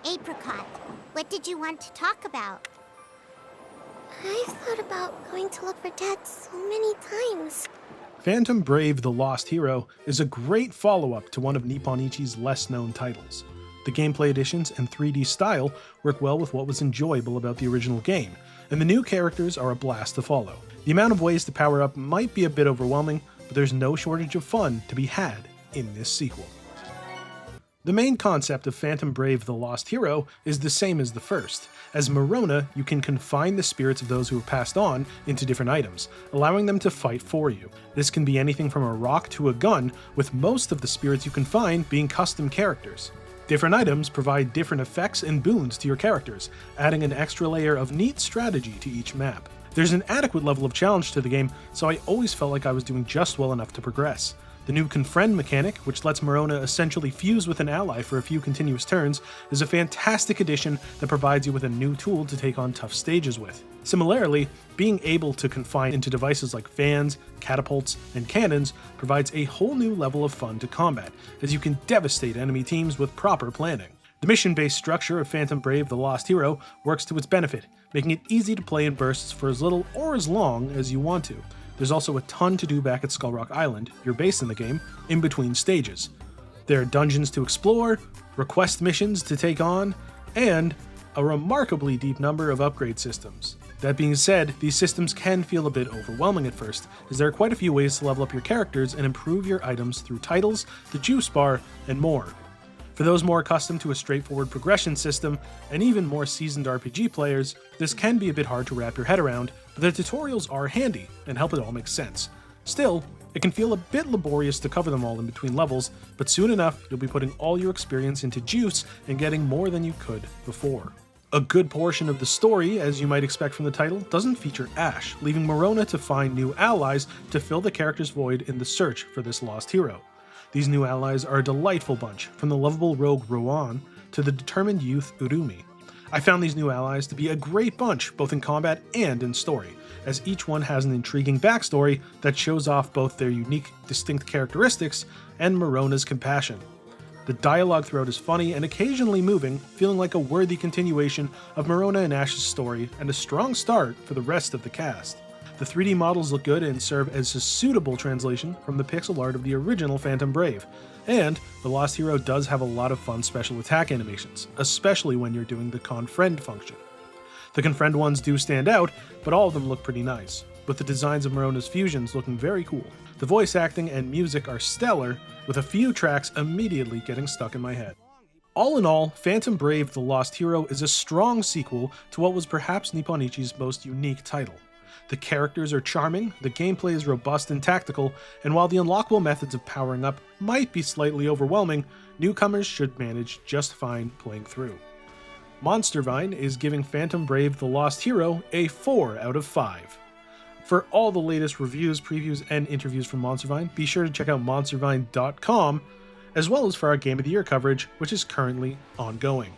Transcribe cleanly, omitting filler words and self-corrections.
Apricot. What did you want to talk about? I've thought about going to look for Dad so many times. Phantom Brave: The Lost Hero is a great follow-up to one of Nippon Ichi's less-known titles. The gameplay additions and 3D style work well with what was enjoyable about the original game, and the new characters are a blast to follow. The amount of ways to power up might be a bit overwhelming, but there's no shortage of fun to be had in this sequel. The main concept of Phantom Brave: The Lost Hero is the same as the first. As Morona, you can confine the spirits of those who have passed on into different items, allowing them to fight for you. This can be anything from a rock to a gun, with most of the spirits you can find being custom characters. Different items provide different effects and boons to your characters, adding an extra layer of neat strategy to each map. There's an adequate level of challenge to the game, so I always felt like I was doing just well enough to progress. The new Confriend mechanic, which lets Morona essentially fuse with an ally for a few continuous turns, is a fantastic addition that provides you with a new tool to take on tough stages with. Similarly, being able to confine into devices like fans, catapults, and cannons provides a whole new level of fun to combat, as you can devastate enemy teams with proper planning. The mission-based structure of Phantom Brave: The Lost Hero works to its benefit, making it easy to play in bursts for as little or as long as you want to. There's also a ton to do back at Skull Rock Island, your base in the game, in between stages. There are dungeons to explore, request missions to take on, and a remarkably deep number of upgrade systems. That being said, these systems can feel a bit overwhelming at first, as there are quite a few ways to level up your characters and improve your items through titles, the juice bar, and more. For those more accustomed to a straightforward progression system, and even more seasoned RPG players, this can be a bit hard to wrap your head around, but the tutorials are handy and help it all make sense. Still, it can feel a bit laborious to cover them all in between levels, but soon enough you'll be putting all your experience into juice and getting more than you could before. A good portion of the story, as you might expect from the title, doesn't feature Ash, leaving Morona to find new allies to fill the character's void in the search for this lost hero. These new allies are a delightful bunch, from the lovable rogue Rowan to the determined youth Urumi. I found these new allies to be a great bunch, both in combat and in story, as each one has an intriguing backstory that shows off both their unique, distinct characteristics and Morona's compassion. The dialogue throughout is funny and occasionally moving, feeling like a worthy continuation of Morona and Ash's story and a strong start for the rest of the cast. The 3D models look good and serve as a suitable translation from the pixel art of the original Phantom Brave, and The Lost Hero does have a lot of fun special attack animations, especially when you're doing the Confriend function. The Confriend ones do stand out, but all of them look pretty nice, with the designs of Morona's fusions looking very cool. The voice acting and music are stellar, with a few tracks immediately getting stuck in my head. All in all, Phantom Brave: The Lost Hero is a strong sequel to what was perhaps Nippon Ichi's most unique title. The characters are charming, the gameplay is robust and tactical, and while the unlockable methods of powering up might be slightly overwhelming, newcomers should manage just fine playing through. MonsterVine is giving Phantom Brave: The Lost Hero a 4 out of 5. For all the latest reviews, previews, and interviews from MonsterVine, be sure to check out monstervine.com, as well as for our Game of the Year coverage, which is currently ongoing.